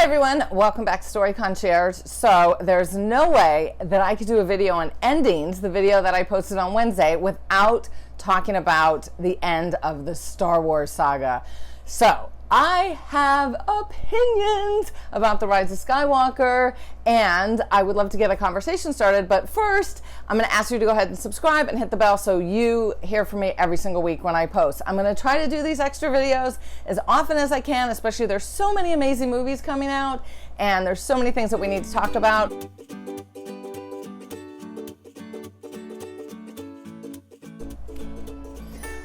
Hi everyone, welcome back to Story Concierge. So there's no way that I could do a video on endings, the video that I posted on Wednesday, without talking about the end of the Star Wars saga. So I have opinions about the Rise of Skywalker, and I would love to get a conversation started. But first, I'm going to ask you to go ahead and subscribe and hit the bell so you hear from me every single week when I post. I'm going to try to do these extra videos as often as I can, especially there's so many amazing movies coming out, and there's so many things that we need to talk about.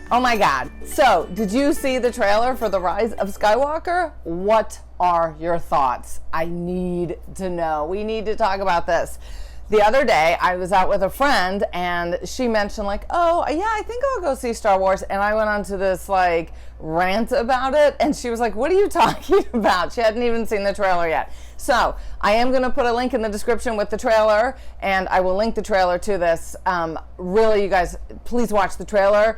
Oh my God. So, did you see the trailer for The Rise of Skywalker? What are your thoughts? I need to know. We need to talk about this. The other day, I was out with a friend and she mentioned like, oh yeah, I think I'll go see Star Wars. And I went on to this like rant about it. And she was like, what are you talking about? She hadn't even seen the trailer yet. So I am going to put a link in the description with the trailer, and I will link the trailer to this. Really, you guys, please watch the trailer.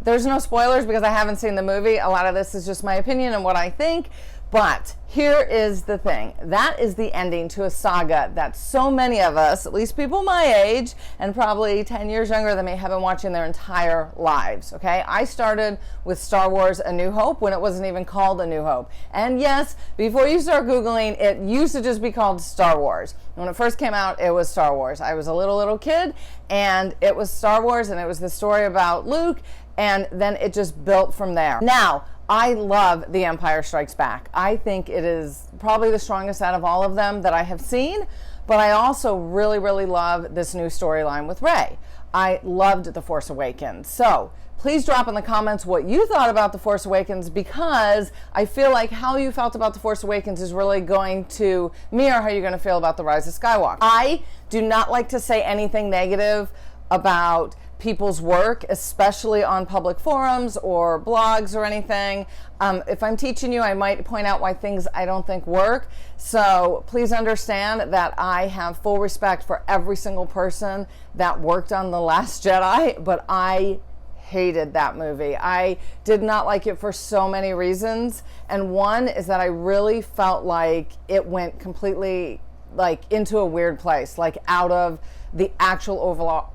There's no spoilers because I haven't seen the movie. A lot of this is just my opinion and what I think. But here is the thing. That is the ending to a saga that so many of us, at least people my age and probably 10 years younger than me, have been watching their entire lives, okay? I started with Star Wars A New Hope when it wasn't even called A New Hope. And yes, before you start Googling, it used to just be called Star Wars. When it first came out, it was Star Wars. I was a little kid, and it was Star Wars, and it was the story about Luke, and then it just built from there. Now, I love The Empire Strikes Back. I think it is probably the strongest out of all of them that I have seen, but I also really love this new storyline with Rey. I loved The Force Awakens. So please drop in the comments what you thought about The Force Awakens, because I feel like how you felt about The Force Awakens is really going to mirror how you're going to feel about The Rise of Skywalker. I do not like to say anything negative about people's work, especially on public forums or blogs or anything. If I'm teaching you, I might point out why things I don't think work. So please understand that I have full respect for every single person that worked on The Last Jedi, but I hated that movie. I did not like it for so many reasons. And one is that I really felt like it went completely like into a weird place, like out of the actual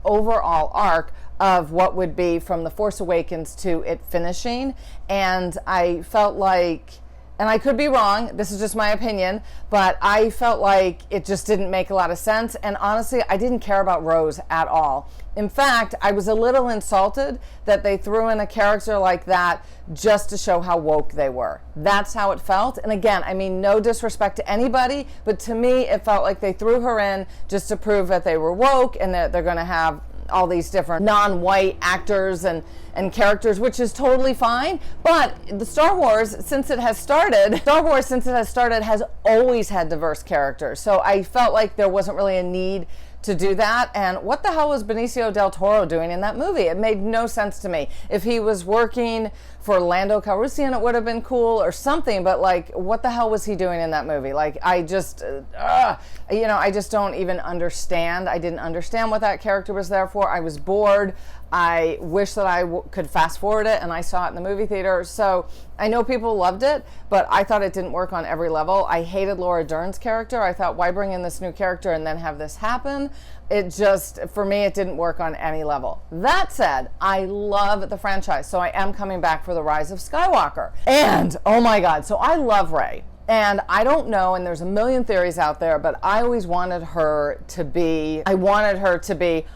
overall arc of what would be from The Force Awakens to it finishing. And I felt like, and I could be wrong, this is just my opinion, but I felt like it just didn't make a lot of sense. And honestly, I didn't care about Rose at all. In fact, I was a little insulted that they threw in a character like that just to show how woke they were. That's how it felt. And again, I mean, no disrespect to anybody, but to me, it felt like they threw her in just to prove that they were woke and that they're going to have all these different non-white actors and characters, which is totally fine. But the Star Wars, since it has started, has always had diverse characters. So I felt like there wasn't really a need to do that. And what the hell was Benicio del Toro doing in that movie? It made no sense to me. If he was working for Lando Calrissian, it would have been cool or something, but like, what the hell was he doing in that movie? Like, I just, I just don't even understand. I didn't understand what that character was there for. I was bored. I wish that I could fast forward it, and I saw it in the movie theater. So I know people loved it, but I thought it didn't work on every level. I hated Laura Dern's character. I thought, why bring in this new character and then have this happen? It just, for me, it didn't work on any level. That said, I love the franchise, so I am coming back for The Rise of Skywalker. And, oh my God, so I love Rey. And I don't know, and there's a million theories out there, but I always wanted her to be,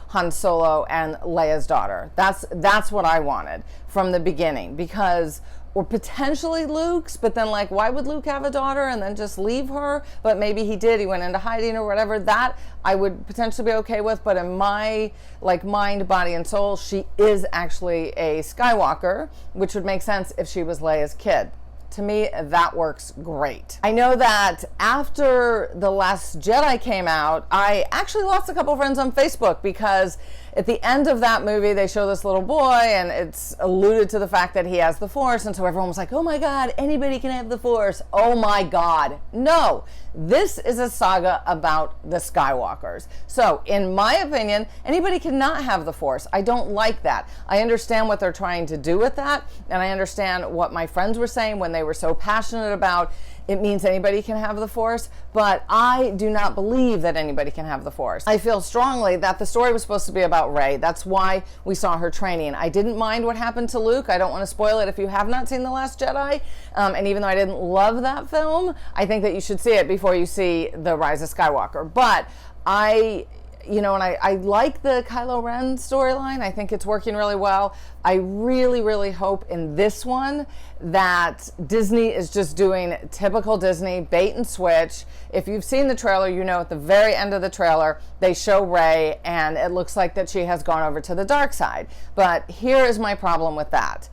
Han Solo and Leia's daughter. That's what I wanted from the beginning, because, or potentially Luke's, but then like, why would Luke have a daughter and then just leave her? But maybe he did, he went into hiding or whatever. That I would potentially be okay with, but in my like mind, body, and soul, she is actually a Skywalker, which would make sense if she was Leia's kid. To me, that works great. I know that after The Last Jedi came out, I actually lost a couple friends on Facebook because at the end of that movie, they show this little boy and it's alluded to the fact that he has the Force. And so everyone was like, oh my God, anybody can have the Force. Oh my God. No, this is a saga about the Skywalkers. So in my opinion, anybody cannot have the Force. I don't like that. I understand what they're trying to do with that. And I understand what my friends were saying when they were so passionate about it means anybody can have the Force, but I do not believe that anybody can have the Force. I feel strongly that the story was supposed to be about Rey. That's why we saw her training. I didn't mind what happened to Luke. I don't want to spoil it if you have not seen The Last Jedi. And even though I didn't love that film, I think that you should see it before you see The Rise of Skywalker. But I like the Kylo Ren storyline. I think it's working really well. I really, really hope in this one that Disney is just doing typical Disney bait and switch. If you've seen the trailer, you know at the very end of the trailer, they show Rey and it looks like that she has gone over to the dark side. But here is my problem with that.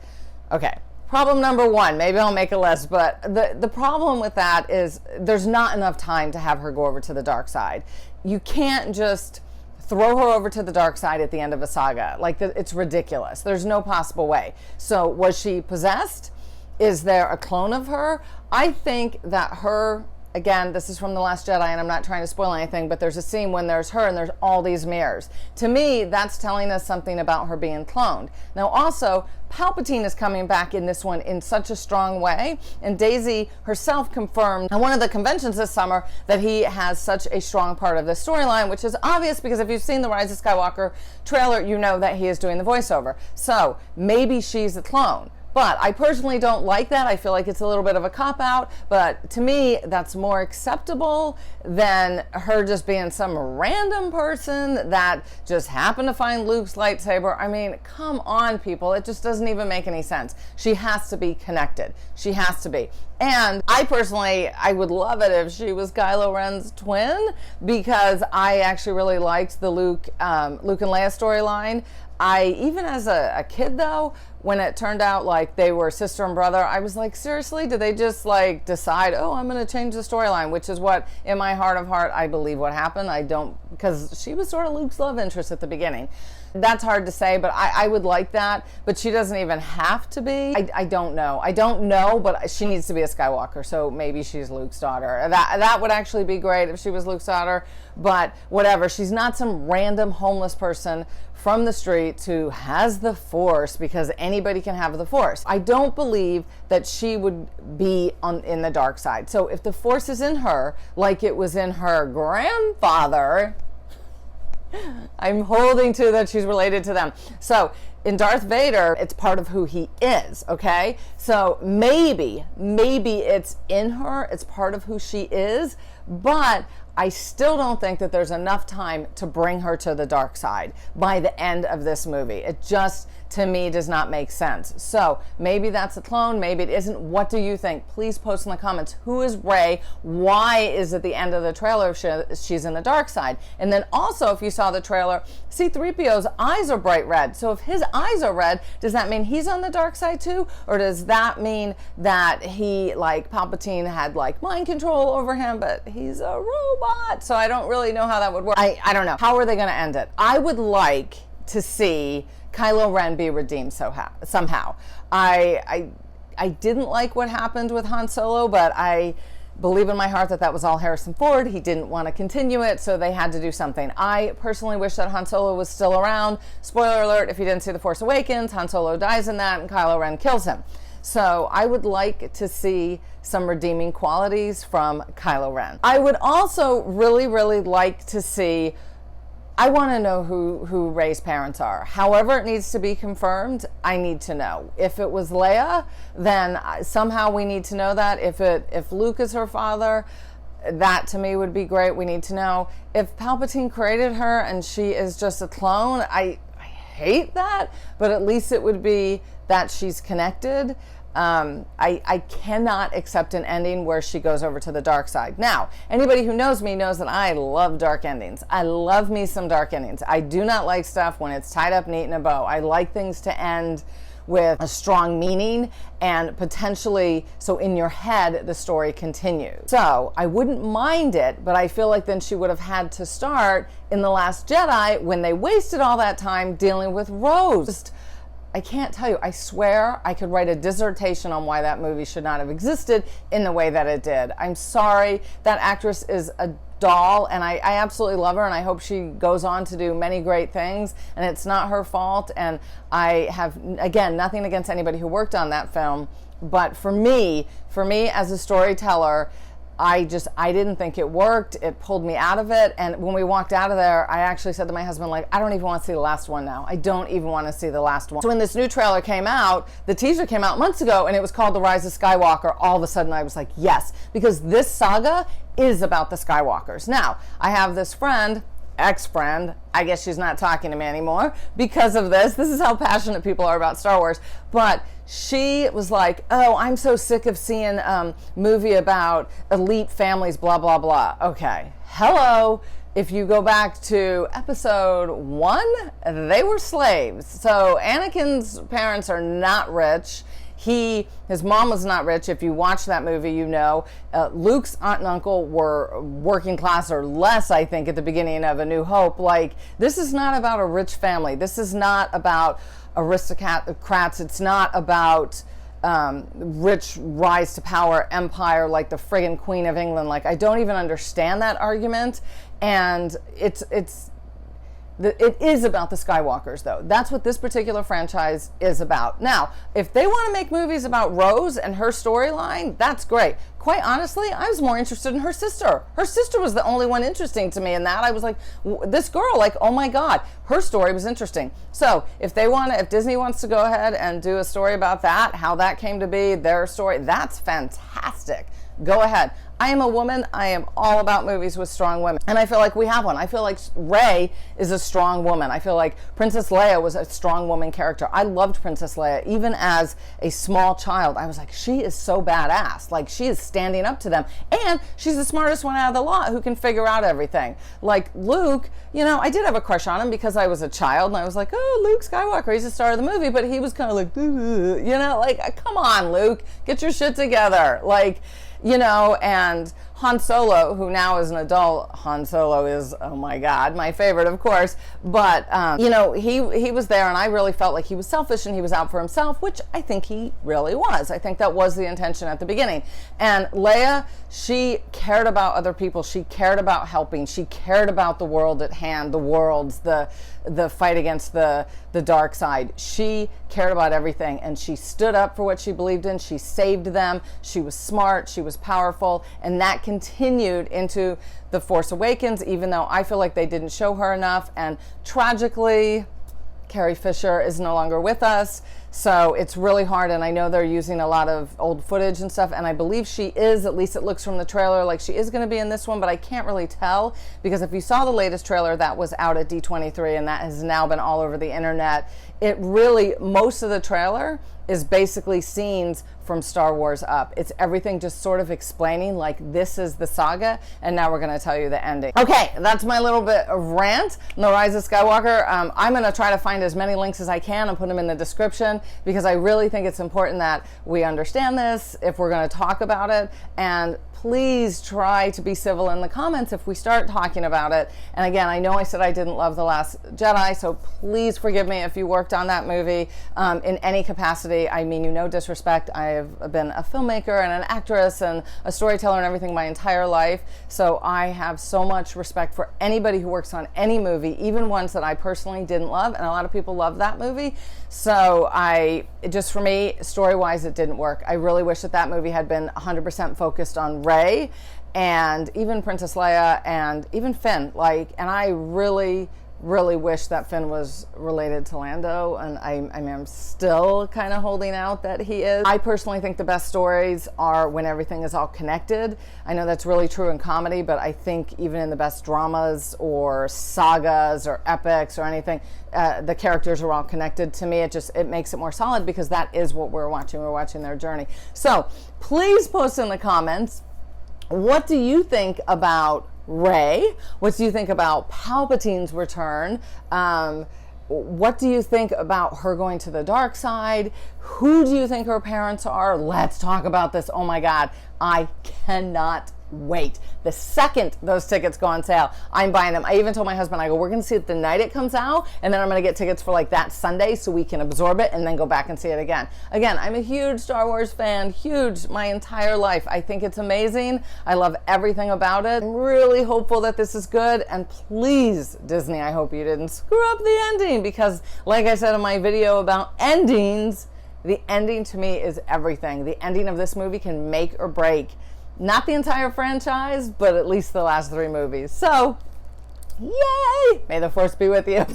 Okay. Problem number one, maybe I'll make a list, but the problem with that is there's not enough time to have her go over to the dark side. You can't just throw her over to the dark side at the end of a saga. It's ridiculous. There's no possible way. So was she possessed? Is there a clone of her? I think that her, again, this is from The Last Jedi, and I'm not trying to spoil anything, but there's a scene when there's her and there's all these mirrors. To me, that's telling us something about her being cloned. Now, also, Palpatine is coming back in this one in such a strong way, and Daisy herself confirmed at one of the conventions this summer that he has such a strong part of the storyline, which is obvious because if you've seen the Rise of Skywalker trailer, you know that he is doing the voiceover. So maybe she's a clone. But I personally don't like that. I feel like it's a little bit of a cop-out. But to me, that's more acceptable than her just being some random person that just happened to find Luke's lightsaber. I mean, come on, people. It just doesn't even make any sense. She has to be connected. She has to be. And I personally, I would love it if she was Kylo Ren's twin, because I actually really liked the Luke and Leia storyline. Even as a kid though, when it turned out like they were sister and brother, I was like, seriously, did they just like decide, oh, I'm going to change the storyline, which is what in my heart of heart, I believe what happened. I don't, because she was sort of Luke's love interest at the beginning. That's hard to say, but I would like that, but she doesn't even have to be. I don't know, but she needs to be a Skywalker, so maybe she's Luke's daughter. That would actually be great if she was Luke's daughter, but whatever. She's not some random homeless person from the streets who has the Force because anybody can have the Force. I don't believe that she would be in the dark side. So if the Force is in her, like it was in her grandfather, I'm holding to that she's related to them. So in Darth Vader, it's part of who he is, okay? So maybe it's in her, it's part of who she is, but I still don't think that there's enough time to bring her to the dark side by the end of this movie. It just, to me, does not make sense. So maybe that's a clone, maybe it isn't. What do you think? Please post in the comments. Who is Rey? Why is at the end of the trailer she's in the dark side? And then also, if you saw the trailer, C-3PO's eyes are bright red. So if his eyes are red, does that mean he's on the dark side too? Or does that mean that he, like Palpatine, had like mind control over him, but he's a robot? So I don't really know how that would work. I don't know. How are they going to end it? I would like to see Kylo Ren be redeemed somehow. I didn't like what happened with Han Solo, but I believe in my heart that was all Harrison Ford. He didn't want to continue it, so they had to do something. I personally wish that Han Solo was still around. Spoiler alert, if you didn't see The Force Awakens, Han Solo dies in that and Kylo Ren kills him. So I would like to see some redeeming qualities from Kylo Ren. I would also really, really like to see, I want to know who Rey's parents are. However it needs to be confirmed, I need to know. If it was Leia, then somehow we need to know that. If Luke is her father, that to me would be great. We need to know. If Palpatine created her and she is just a clone, I hate that, but at least it would be that she's connected. I cannot accept an ending where she goes over to the dark side. Now, anybody who knows me knows that I love dark endings. I love me some dark endings. I do not like stuff when it's tied up neat in a bow. I like things to end with a strong meaning and potentially, so in your head, the story continues. So I wouldn't mind it, but I feel like then she would have had to start in The Last Jedi when they wasted all that time dealing with Rose. I can't tell you. I swear I could write a dissertation on why that movie should not have existed in the way that it did. I'm sorry. That actress is a doll, and I absolutely love her, and I hope she goes on to do many great things, and it's not her fault. And I have, again, nothing against anybody who worked on that film, but for me as a storyteller, I didn't think it worked. It pulled me out of it. And when we walked out of there, I actually said to my husband, like, I don't even want to see the last one now. I don't even want to see the last one. So when this new trailer came out, the teaser came out months ago, and it was called The Rise of Skywalker. All of a sudden I was like, yes, because this saga is about the Skywalkers. Now, I have this friend, ex-friend, I guess she's not talking to me anymore because of this. This is how passionate people are about Star Wars. But she was like, oh, I'm so sick of seeing movie about elite families, blah, blah, blah. Okay, hello. If you go back to episode 1, they were slaves. So Anakin's parents are not rich. His mom was not rich. If you watch that movie, you know. Luke's aunt and uncle were working class or less, I think, at the beginning of A New Hope. Like, this is not about a rich family. This is not about aristocrats. It's not about rich rise to power empire like the friggin' Queen of England. Like, I don't even understand that argument. And it is about the Skywalkers, though. That's what this particular franchise is about. Now, if they want to make movies about Rose and her storyline, that's great. Quite honestly, I was more interested in her sister. Her sister was the only one interesting to me in that. I was like, this girl, like, oh my God, her story was interesting. So if Disney wants to go ahead and do a story about that, how that came to be, their story, that's fantastic. Go ahead. I am a woman. I am all about movies with strong women. And I feel like we have one. I feel like Rey is a strong woman. I feel like Princess Leia was a strong woman character. I loved Princess Leia. Even as a small child, I was like, she is so badass. Like, she is standing up to them. And she's the smartest one out of the lot who can figure out everything. Like Luke, you know, I did have a crush on him because I was a child. And I was like, oh, Luke Skywalker, he's the star of the movie. But he was kind of like, you know, like, come on, Luke, get your shit together. Like, you know, and Han Solo, who now is an adult, Han Solo is, oh my God, my favorite, of course. But, you know, he was there, and I really felt like he was selfish and he was out for himself, which I think he really was. I think that was the intention at the beginning. And Leia, she cared about other people. She cared about helping. She cared about the world at hand, the worlds, the fight against the dark side. She cared about everything, and she stood up for what she believed in. She saved them. She was smart. She was powerful, and that continued into The Force Awakens, even though I feel like they didn't show her enough. And tragically, Carrie Fisher is no longer with us, so it's really hard, and I know they're using a lot of old footage and stuff, and I believe she is, at least it looks from the trailer, like she is going to be in this one, but I can't really tell, because if you saw the latest trailer that was out at D23, and that has now been all over the internet, it really, most of the trailer is basically scenes from Star Wars Up. It's everything just sort of explaining, like, this is the saga, and now we're going to tell you the ending. Okay, that's my little bit of rant on The Rise of Skywalker. I'm going to try to find as many links as I can and put them in the description, because I really think it's important that we understand this if we're going to talk about it. And please try to be civil in the comments if we start talking about it. And again, I know I said I didn't love The Last Jedi, so please forgive me if you worked on that movie in any capacity. I mean you no disrespect. I have been a filmmaker and an actress and a storyteller and everything my entire life, so I have so much respect for anybody who works on any movie, even ones that I personally didn't love, and a lot of people love that movie. So for me, story-wise, it didn't work. I really wish that movie had been 100% focused on Rey and even Princess Leia and even Finn. And I really wish that Finn was related to Lando, and I'm still kind of holding out that he is. I personally think the best stories are when everything is all connected. I know that's really true in comedy, but I think even in the best dramas or sagas or epics or anything, the characters are all connected. To me, it makes it more solid, because that is what we're watching. We're watching their journey. So please post in the comments, what do you think about Rey? What do you think about Palpatine's return? What do you think about her going to the dark side? Who do you think her parents are? Let's talk about this. Oh my God, I cannot wait. The second those tickets go on sale, I'm buying them. I even told my husband, I go, we're going to see it the night it comes out, and then I'm going to get tickets for like that Sunday so we can absorb it and then go back and see it again. Again, I'm a huge Star Wars fan, huge, my entire life. I think it's amazing. I love everything about it. I'm really hopeful that this is good, and please, Disney, I hope you didn't screw up the ending, because like I said in my video about endings, the ending to me is everything. The ending of this movie can make or break not the entire franchise, but at least the last 3 movies. So, yay! May the Force be with you.